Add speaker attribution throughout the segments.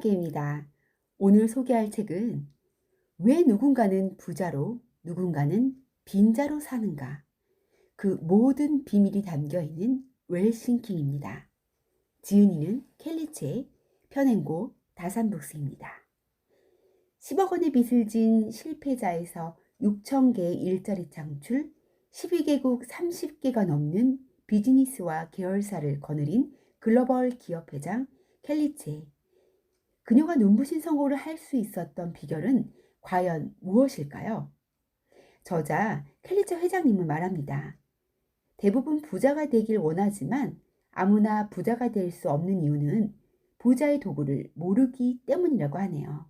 Speaker 1: 책이야기입니다. 오늘 소개할 책은 왜 누군가는 부자로 누군가는 빈자로 사는가? 그 모든 비밀이 담겨 있는 웰싱킹입니다. 지은이는 켈리체, 편행고 다산북스입니다. 10억 원의 빚을 진 실패자에서 6천 개의 일자리 창출, 12개국 30개가 넘는 비즈니스와 계열사를 거느린 글로벌 기업 회장 켈리체. 그녀가 눈부신 성공을 할 수 있었던 비결은 과연 무엇일까요? 저자 켈리처 회장님은 말합니다. 대부분 부자가 되길 원하지만 아무나 부자가 될 수 없는 이유는 부자의 도구를 모르기 때문이라고 하네요.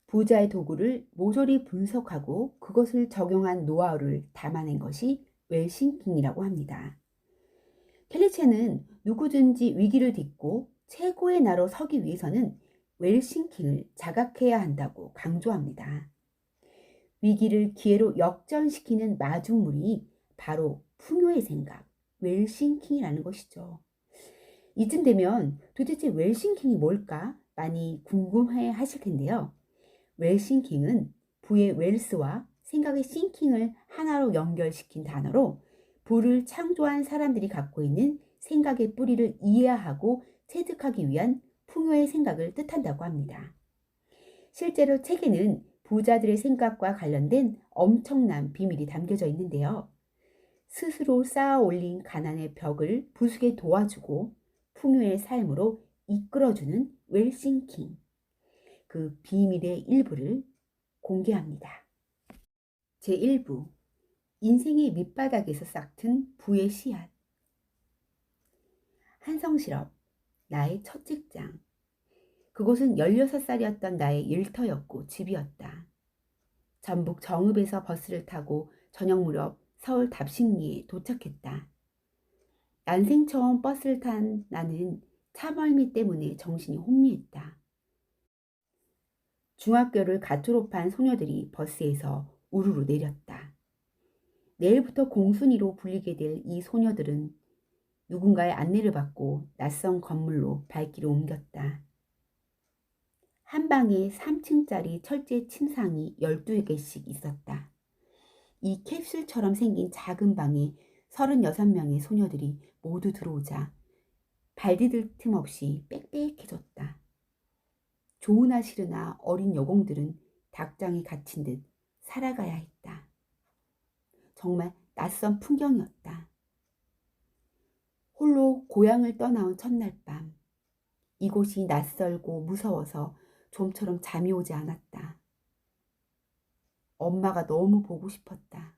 Speaker 1: 부자의 도구를 모조리 분석하고 그것을 적용한 노하우를 담아낸 것이 웰싱킹이라고 합니다. 켈리체는 누구든지 위기를 딛고 최고의 나로 서기 위해서는 웰싱킹을 자각해야 한다고 강조합니다. 위기를 기회로 역전시키는 마중물이 바로 풍요의 생각, 웰싱킹이라는 것이죠. 이쯤 되면 도대체 웰싱킹이 뭘까 많이 궁금해 하실 텐데요. 웰싱킹은 부의 웰스와 생각의 싱킹을 하나로 연결시킨 단어로 부를 창조한 사람들이 갖고 있는 생각의 뿌리를 이해하고 체득하기 위한 풍요의 생각을 뜻한다고 합니다. 실제로 책에는 부자들의 생각과 관련된 엄청난 비밀이 담겨져 있는데요. 스스로 쌓아 올린 가난의 벽을 부수게 도와주고 풍요의 삶으로 이끌어주는 웰싱킹. 그 비밀의 일부를 공개합니다. 제1부 인생의 밑바닥에서 싹튼 부의 씨앗. 한성실업, 나의 첫 직장. 그곳은 16살이었던 나의 일터였고 집이었다. 전북 정읍에서 버스를 타고 저녁 무렵 서울 답십리에 도착했다. 난생 처음 버스를 탄 나는 차멀미 때문에 정신이 혼미했다. 중학교를 갓 졸업한 소녀들이 버스에서 우르르 내렸다. 내일부터 공순이로 불리게 될 이 소녀들은 누군가의 안내를 받고 낯선 건물로 발길을 옮겼다. 한 방에 3층짜리 철제 침상이 12개씩 있었다. 이 캡슐처럼 생긴 작은 방에 36명의 소녀들이 모두 들어오자 발 디딜 틈 없이 빽빽해졌다. 좋으나 싫으나 어린 여공들은 닭장에 갇힌 듯 살아가야 했다. 정말 낯선 풍경이었다. 홀로 고향을 떠나온 첫날 밤, 이곳이 낯설고 무서워서 좀처럼 잠이 오지 않았다. 엄마가 너무 보고 싶었다.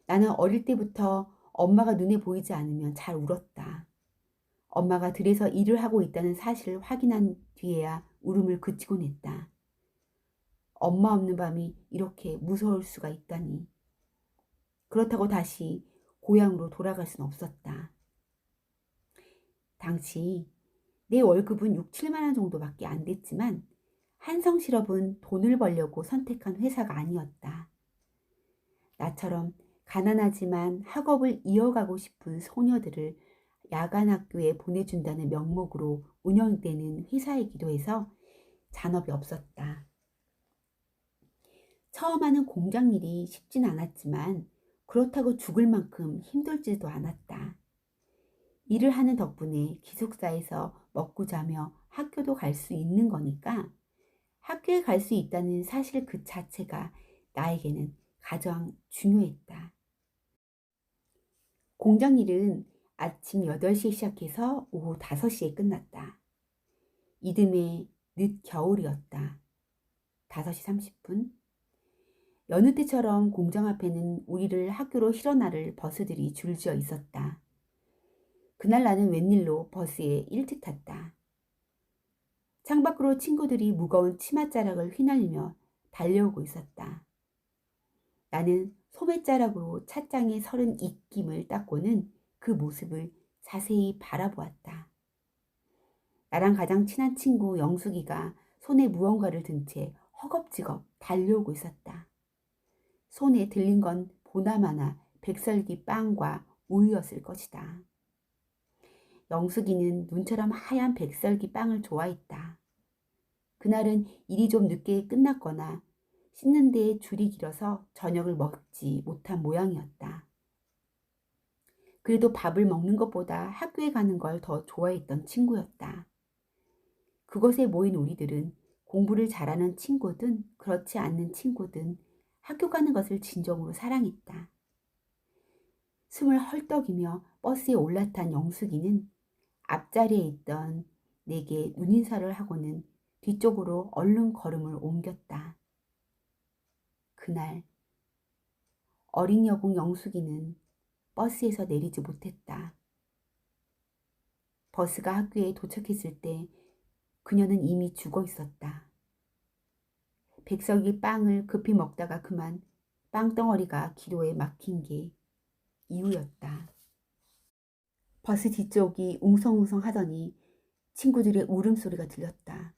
Speaker 1: 나는 어릴 때부터 엄마가 눈에 보이지 않으면 잘 울었다. 엄마가 들에서 일을 하고 있다는 사실을 확인한 뒤에야 울음을 그치곤 했다. 엄마 없는 밤이 이렇게 무서울 수가 있다니. 그렇다고 다시 고향으로 돌아갈 순 없었다. 당시 내 월급은 6, 7만 원 정도밖에 안 됐지만 한성실업은 돈을 벌려고 선택한 회사가 아니었다. 나처럼 가난하지만 학업을 이어가고 싶은 소녀들을 야간 학교에 보내준다는 명목으로 운영되는 회사이기도 해서 잔업이 없었다. 처음 하는 공장 일이 쉽진 않았지만 그렇다고 죽을 만큼 힘들지도 않았다. 일을 하는 덕분에 기숙사에서 먹고 자며 학교도 갈 수 있는 거니까 학교에 갈 수 있다는 사실 그 자체가 나에게는 가장 중요했다. 공장 일은 아침 8시에 시작해서 오후 5시에 끝났다. 이듬해 늦겨울이었다. 5시 30분. 여느 때처럼 공장 앞에는 우리를 학교로 실어나를 버스들이 줄지어 있었다. 그날 나는 웬일로 버스에 일찍 탔다. 창밖으로 친구들이 무거운 치맛자락을 휘날리며 달려오고 있었다. 나는 소매자락으로 찻장에 서른 입김을 닦고는 그 모습을 자세히 바라보았다. 나랑 가장 친한 친구 영숙이가 손에 무언가를 든 채 허겁지겁 달려오고 있었다. 손에 들린 건 보나마나 백설기 빵과 우유였을 것이다. 영숙이는 눈처럼 하얀 백설기 빵을 좋아했다. 그날은 일이 좀 늦게 끝났거나 씻는 데에 줄이 길어서 저녁을 먹지 못한 모양이었다. 그래도 밥을 먹는 것보다 학교에 가는 걸 더 좋아했던 친구였다. 그곳에 모인 우리들은 공부를 잘하는 친구든 그렇지 않는 친구든 학교 가는 것을 진정으로 사랑했다. 숨을 헐떡이며 버스에 올라탄 영숙이는 앞자리에 있던 내게 눈인사를 하고는 뒤쪽으로 얼른 걸음을 옮겼다. 그날 어린 여공 영숙이는 버스에서 내리지 못했다. 버스가 학교에 도착했을 때 그녀는 이미 죽어 있었다. 백석이 빵을 급히 먹다가 그만 빵덩어리가 기로에 막힌 게 이유였다. 버스 뒤쪽이 웅성웅성 하더니 친구들의 울음소리가 들렸다.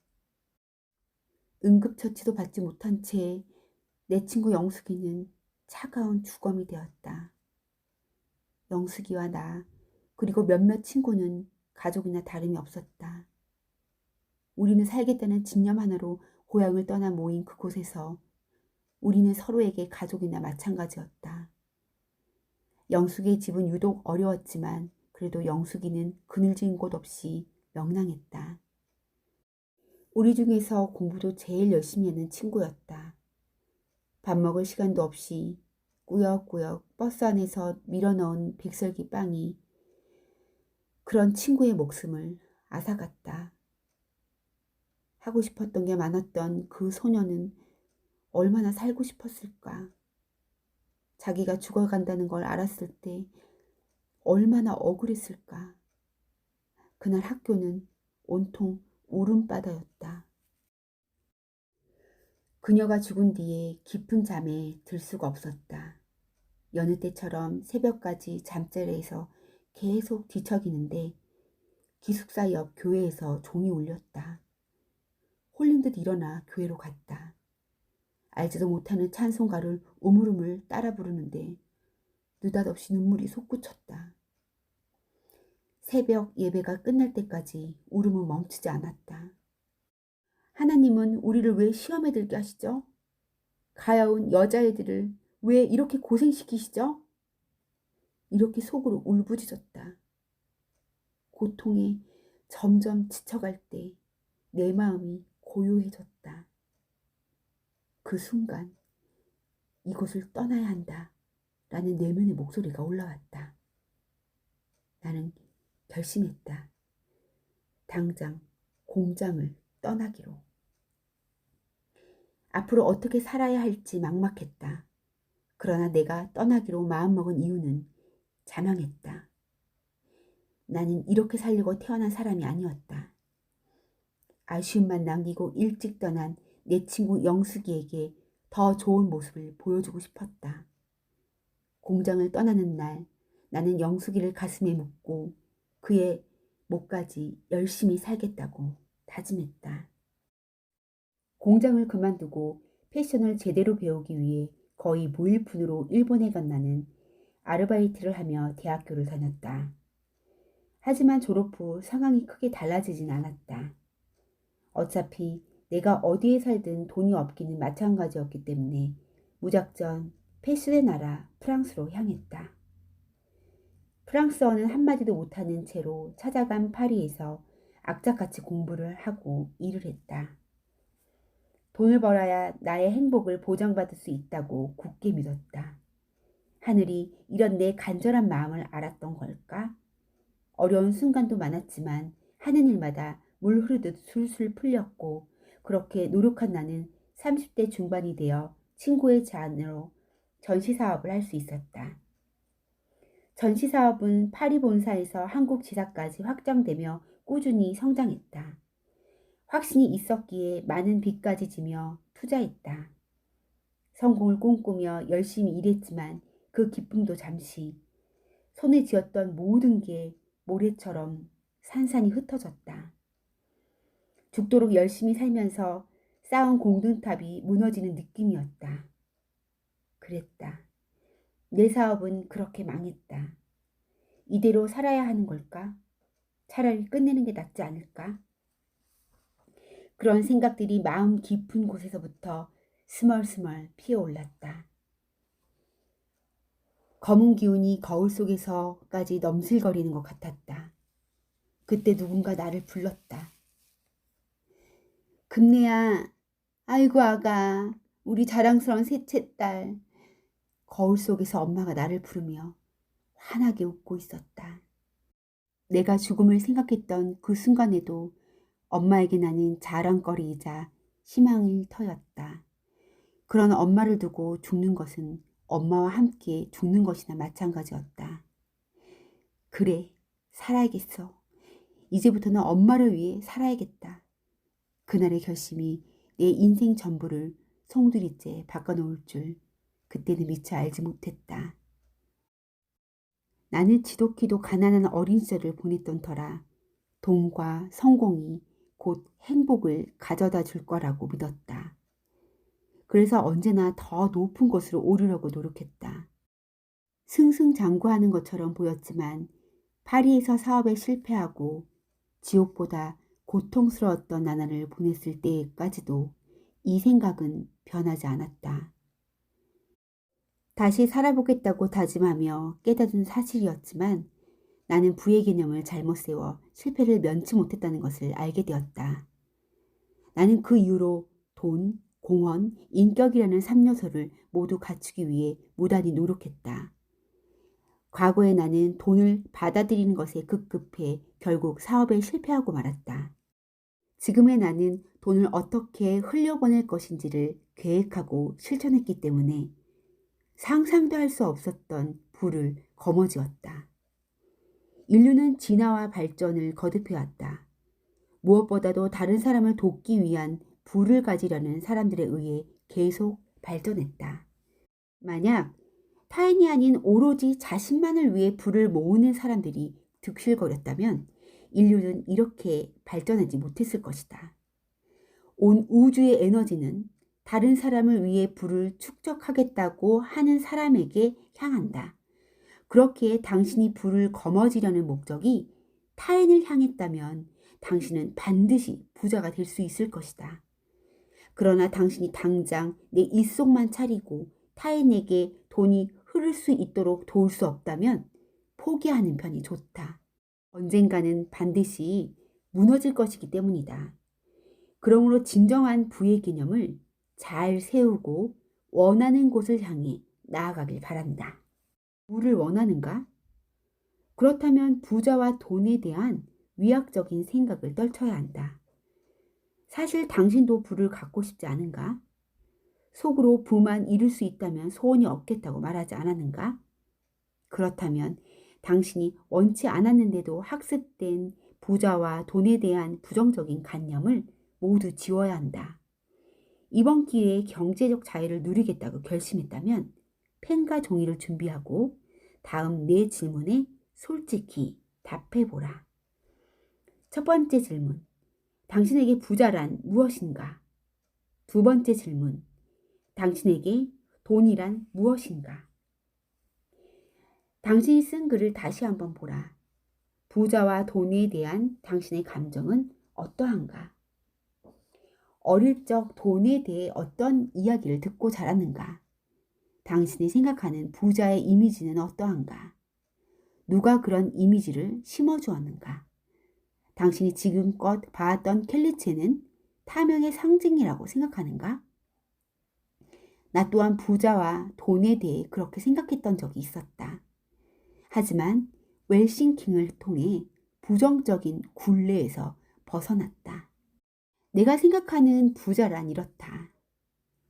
Speaker 1: 응급처치도 받지 못한 채 내 친구 영숙이는 차가운 주검이 되었다. 영숙이와 나 그리고 몇몇 친구는 가족이나 다름이 없었다. 우리는 살겠다는 집념 하나로 고향을 떠나 모인 그곳에서 우리는 서로에게 가족이나 마찬가지였다. 영숙의 집은 유독 어려웠지만 그래도 영숙이는 그늘진 곳 없이 명랑했다. 우리 중에서 공부도 제일 열심히 하는 친구였다. 밥 먹을 시간도 없이 꾸역꾸역 버스 안에서 밀어넣은 백설기 빵이 그런 친구의 목숨을 앗아갔다. 하고 싶었던 게 많았던 그 소녀는 얼마나 살고 싶었을까. 자기가 죽어간다는 걸 알았을 때 얼마나 억울했을까. 그날 학교는 온통 울음바다였다. 그녀가 죽은 뒤에 깊은 잠에 들 수가 없었다. 여느 때처럼 새벽까지 잠자리에서 계속 뒤척이는데 기숙사 옆 교회에서 종이 울렸다. 홀린 듯 일어나 교회로 갔다. 알지도 못하는 찬송가를 우물우물 따라 부르는데 느닷없이 눈물이 솟구쳤다. 새벽 예배가 끝날 때까지 울음은 멈추지 않았다. 하나님은 우리를 왜 시험에 들게 하시죠? 가여운 여자애들을 왜 이렇게 고생시키시죠? 이렇게 속으로 울부짖었다. 고통에 점점 지쳐갈 때 내 마음이 고요해졌다. 그 순간 이곳을 떠나야 한다 라는 내면의 목소리가 올라왔다. 나는 결심했다. 당장 공장을 떠나기로. 앞으로 어떻게 살아야 할지 막막했다. 그러나 내가 떠나기로 마음먹은 이유는 자명했다. 나는 이렇게 살려고 태어난 사람이 아니었다. 아쉬움만 남기고 일찍 떠난 내 친구 영숙이에게 더 좋은 모습을 보여주고 싶었다. 공장을 떠나는 날 나는 영숙이를 가슴에 묻고 그의 목까지 열심히 살겠다고 다짐했다. 공장을 그만두고 패션을 제대로 배우기 위해 거의 무일푼으로 일본에 간 나는 아르바이트를 하며 대학교를 다녔다. 하지만 졸업 후 상황이 크게 달라지진 않았다. 어차피 내가 어디에 살든 돈이 없기는 마찬가지였기 때문에 무작정 패션의 나라 프랑스로 향했다. 프랑스어는 한마디도 못하는 채로 찾아간 파리에서 악착같이 공부를 하고 일을 했다. 돈을 벌어야 나의 행복을 보장받을 수 있다고 굳게 믿었다. 하늘이 이런 내 간절한 마음을 알았던 걸까? 어려운 순간도 많았지만 하는 일마다 물 흐르듯 술술 풀렸고 그렇게 노력한 나는 30대 중반이 되어 친구의 제안으로 전시사업을 할 수 있었다. 전시사업은 파리 본사에서 한국 지사까지 확장되며 꾸준히 성장했다. 확신이 있었기에 많은 빚까지 지며 투자했다. 성공을 꿈꾸며 열심히 일했지만 그 기쁨도 잠시 손에 쥐었던 모든 게 모래처럼 산산이 흩어졌다. 죽도록 열심히 살면서 쌓은 공든탑이 무너지는 느낌이었다. 그랬다. 내 사업은 그렇게 망했다. 이대로 살아야 하는 걸까? 차라리 끝내는 게 낫지 않을까? 그런 생각들이 마음 깊은 곳에서부터 스멀스멀 피어올랐다. 검은 기운이 거울 속에서까지 넘실거리는 것 같았다. 그때 누군가 나를 불렀다. 금내야, 아이고 아가, 우리 자랑스러운 셋째 딸. 거울 속에서 엄마가 나를 부르며 환하게 웃고 있었다. 내가 죽음을 생각했던 그 순간에도 엄마에게 나는 자랑거리이자 희망일 터였다. 그런 엄마를 두고 죽는 것은 엄마와 함께 죽는 것이나 마찬가지였다. 그래, 살아야겠어. 이제부터는 엄마를 위해 살아야겠다. 그날의 결심이 내 인생 전부를 송두리째 바꿔놓을 줄 그때는 미처 알지 못했다. 나는 지독히도 가난한 어린 시절을 보냈던 터라 돈과 성공이 곧 행복을 가져다 줄 거라고 믿었다. 그래서 언제나 더 높은 곳으로 오르려고 노력했다. 승승장구하는 것처럼 보였지만 파리에서 사업에 실패하고 지옥보다 고통스러웠던 나날을 보냈을 때까지도 이 생각은 변하지 않았다. 다시 살아보겠다고 다짐하며 깨닫은 사실이었지만 나는 부의 개념을 잘못 세워 실패를 면치 못했다는 것을 알게 되었다. 나는 그 이후로 돈, 공헌, 인격이라는 3요소를 모두 갖추기 위해 무단히 노력했다. 과거에 나는 돈을 받아들이는 것에 급급해 결국 사업에 실패하고 말았다. 지금의 나는 돈을 어떻게 흘려보낼 것인지를 계획하고 실천했기 때문에 상상도 할 수 없었던 부를 거머쥐었다. 인류는 진화와 발전을 거듭해왔다. 무엇보다도 다른 사람을 돕기 위한 부를 가지려는 사람들에 의해 계속 발전했다. 만약 타인이 아닌 오로지 자신만을 위해 부를 모으는 사람들이 득실거렸다면 인류는 이렇게 발전하지 못했을 것이다. 온 우주의 에너지는 다른 사람을 위해 부를 축적하겠다고 하는 사람에게 향한다. 그렇기에 당신이 부를 거머쥐려는 목적이 타인을 향했다면 당신은 반드시 부자가 될 수 있을 것이다. 그러나 당신이 당장 내 입속만 차리고 타인에게 돈이 흐를 수 있도록 도울 수 없다면 포기하는 편이 좋다. 언젠가는 반드시 무너질 것이기 때문이다. 그러므로 진정한 부의 개념을 잘 세우고 원하는 곳을 향해 나아가길 바란다. 부를 원하는가? 그렇다면 부자와 돈에 대한 위약적인 생각을 떨쳐야 한다. 사실 당신도 부를 갖고 싶지 않은가? 속으로 부만 이룰 수 있다면 소원이 없겠다고 말하지 않았는가? 그렇다면 당신이 원치 않았는데도 학습된 부자와 돈에 대한 부정적인 관념을 모두 지워야 한다. 이번 기회에 경제적 자유를 누리겠다고 결심했다면 펜과 종이를 준비하고 다음 네 질문에 솔직히 답해보라. 첫 번째 질문. 당신에게 부자란 무엇인가? 두 번째 질문. 당신에게 돈이란 무엇인가? 당신이 쓴 글을 다시 한번 보라. 부자와 돈에 대한 당신의 감정은 어떠한가? 어릴 적 돈에 대해 어떤 이야기를 듣고 자랐는가? 당신이 생각하는 부자의 이미지는 어떠한가? 누가 그런 이미지를 심어주었는가? 당신이 지금껏 봐왔던 켈리체는 타명의 상징이라고 생각하는가? 나 또한 부자와 돈에 대해 그렇게 생각했던 적이 있었다. 하지만 웰싱킹을 통해 부정적인 굴레에서 벗어났다. 내가 생각하는 부자란 이렇다.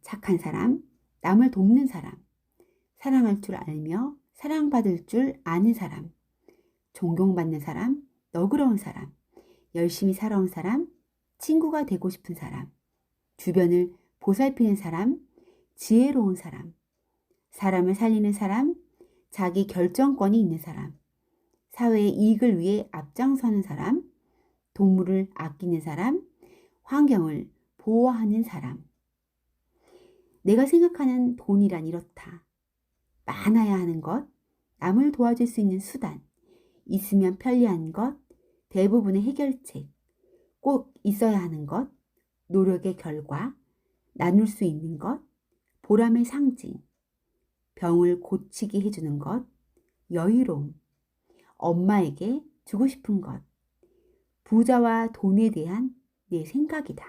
Speaker 1: 착한 사람, 남을 돕는 사람, 사랑할 줄 알며 사랑받을 줄 아는 사람, 존경받는 사람, 너그러운 사람, 열심히 살아온 사람, 친구가 되고 싶은 사람, 주변을 보살피는 사람, 지혜로운 사람, 사람을 살리는 사람, 자기 결정권이 있는 사람, 사회의 이익을 위해 앞장서는 사람, 동물을 아끼는 사람, 환경을 보호하는 사람. 내가 생각하는 돈이란 이렇다. 많아야 하는 것, 남을 도와줄 수 있는 수단, 있으면 편리한 것, 대부분의 해결책, 꼭 있어야 하는 것, 노력의 결과, 나눌 수 있는 것, 보람의 상징, 병을 고치게 해주는 것, 여유로움, 엄마에게 주고 싶은 것, 부자와 돈에 대한 내 생각이다.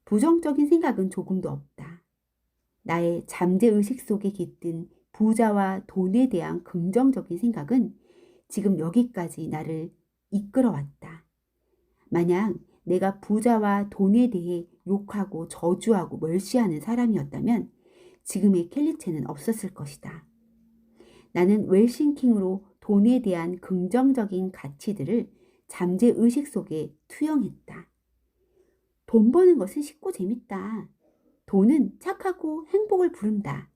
Speaker 1: 부정적인 생각은 조금도 없다. 나의 잠재의식 속에 깃든 부자와 돈에 대한 긍정적인 생각은 지금 여기까지 나를 이끌어왔다. 만약 내가 부자와 돈에 대해 욕하고 저주하고 멸시하는 사람이었다면 지금의 켈리체는 없었을 것이다. 나는 웰싱킹으로 돈에 대한 긍정적인 가치들을 잠재의식 속에 투영했다. 돈 버는 것은 쉽고 재밌다. 돈은 착하고 행복을 부른다.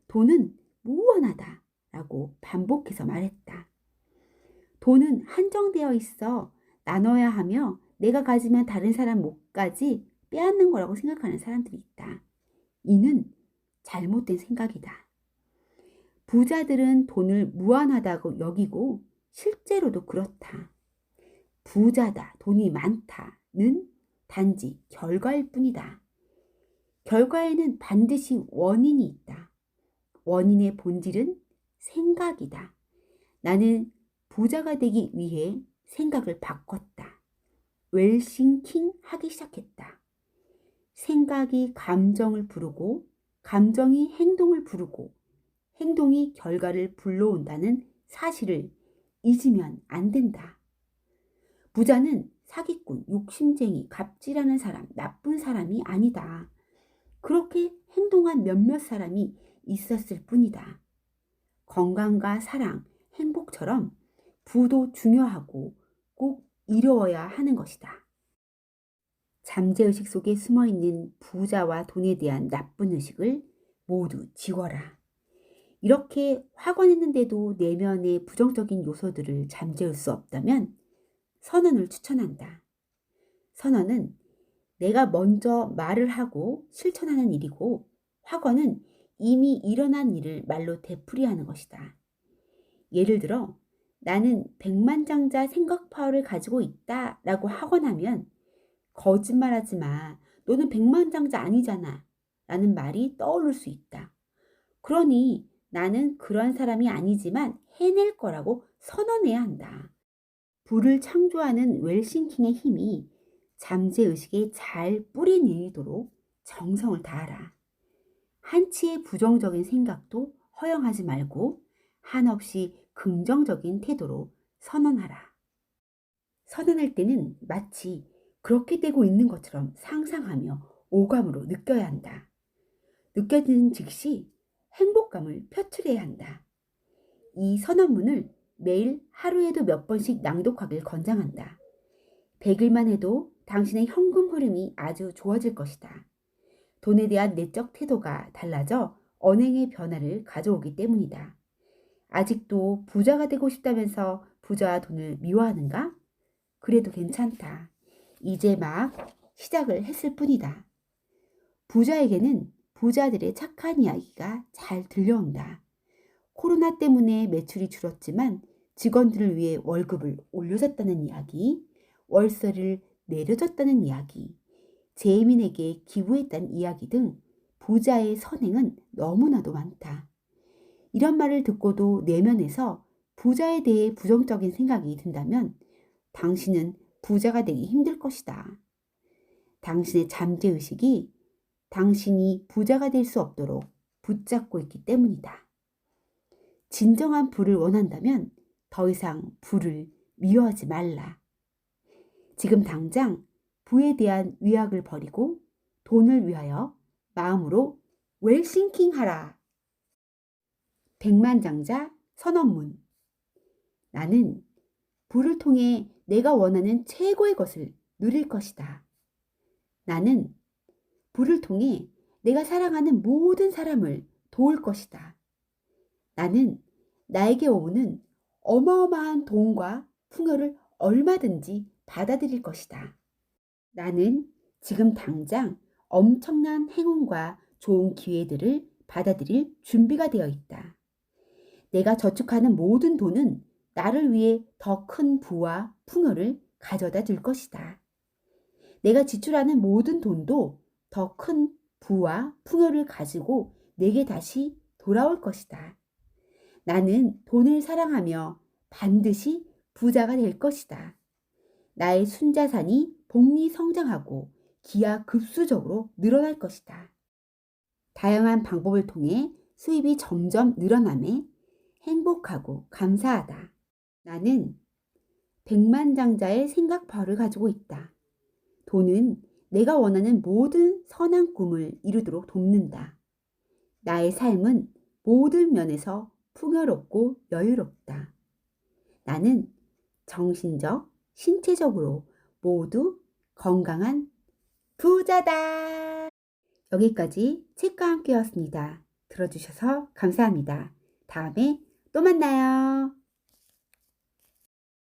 Speaker 1: 돈은 무한하다. 라고 반복해서 말했다. 돈은 한정되어 있어 나눠야 하며 내가 가지면 다른 사람 몫까지 빼앗는 거라고 생각하는 사람들이 있다. 이는 잘못된 생각이다. 부자들은 돈을 무한하다고 여기고 실제로도 그렇다. 부자다, 돈이 많다는 단지 결과일 뿐이다. 결과에는 반드시 원인이 있다. 원인의 본질은 생각이다. 나는 부자가 되기 위해 생각을 바꿨다. 웰싱킹 하기 시작했다. 생각이 감정을 부르고 감정이 행동을 부르고 행동이 결과를 불러온다는 사실을 잊으면 안 된다. 부자는 사기꾼, 욕심쟁이, 갑질하는 사람, 나쁜 사람이 아니다. 그렇게 행동한 몇몇 사람이 있었을 뿐이다. 건강과 사랑, 행복처럼 부도 중요하고 꼭 이루어야 하는 것이다. 잠재의식 속에 숨어있는 부자와 돈에 대한 나쁜 의식을 모두 지워라. 이렇게 확언했는데도 내면의 부정적인 요소들을 잠재울 수 없다면 선언을 추천한다. 선언은 내가 먼저 말을 하고 실천하는 일이고 확언은 이미 일어난 일을 말로 되풀이하는 것이다. 예를 들어 나는 백만장자 생각 파워를 가지고 있다 라고 확언하면 거짓말하지 마. 너는 백만장자 아니잖아. 라는 말이 떠오를 수 있다. 그러니 나는 그런 사람이 아니지만 해낼 거라고 선언해야 한다. 부를 창조하는 웰싱킹의 힘이 잠재의식에 잘 뿌리 내리도록 정성을 다하라. 한치의 부정적인 생각도 허용하지 말고 한없이 긍정적인 태도로 선언하라. 선언할 때는 마치 그렇게 되고 있는 것처럼 상상하며 오감으로 느껴야 한다. 느껴지는 즉시 행복감을 표출해야 한다. 이 선언문을 매일 하루에도 몇 번씩 낭독하길 권장한다. 100일만 해도 당신의 현금 흐름이 아주 좋아질 것이다. 돈에 대한 내적 태도가 달라져 언행의 변화를 가져오기 때문이다. 아직도 부자가 되고 싶다면서 부자와 돈을 미워하는가? 그래도 괜찮다. 이제 막 시작을 했을 뿐이다. 부자에게는 부자들의 착한 이야기가 잘 들려온다. 코로나 때문에 매출이 줄었지만 직원들을 위해 월급을 올려줬다는 이야기, 월세를 내려줬다는 이야기, 재민에게 기부했다는 이야기 등 부자의 선행은 너무나도 많다. 이런 말을 듣고도 내면에서 부자에 대해 부정적인 생각이 든다면 당신은 부자가 되기 힘들 것이다. 당신의 잠재의식이 당신이 부자가 될 수 없도록 붙잡고 있기 때문이다. 진정한 부를 원한다면 더 이상 부를 미워하지 말라. 지금 당장 부에 대한 위약을 버리고 돈을 위하여 마음으로 웰싱킹 하라. 백만장자 선언문. 나는 부를 통해 내가 원하는 최고의 것을 누릴 것이다. 나는 부를 통해 내가 사랑하는 모든 사람을 도울 것이다. 나는 나에게 오는 어마어마한 돈과 풍요를 얼마든지 받아들일 것이다. 나는 지금 당장 엄청난 행운과 좋은 기회들을 받아들일 준비가 되어 있다. 내가 저축하는 모든 돈은 나를 위해 더 큰 부와 풍요를 가져다 줄 것이다. 내가 지출하는 모든 돈도 더 큰 부와 풍요를 가지고 내게 다시 돌아올 것이다. 나는 돈을 사랑하며 반드시 부자가 될 것이다. 나의 순자산이 복리 성장하고 기하급수적으로 늘어날 것이다. 다양한 방법을 통해 수입이 점점 늘어나매 행복하고 감사하다. 나는 백만장자의 생각파를 가지고 있다. 돈은 내가 원하는 모든 선한 꿈을 이루도록 돕는다. 나의 삶은 모든 면에서 풍요롭고 여유롭다. 나는 정신적, 신체적으로 모두 건강한 부자다. 여기까지 책과 함께였습니다. 들어주셔서 감사합니다. 다음에 또 만나요.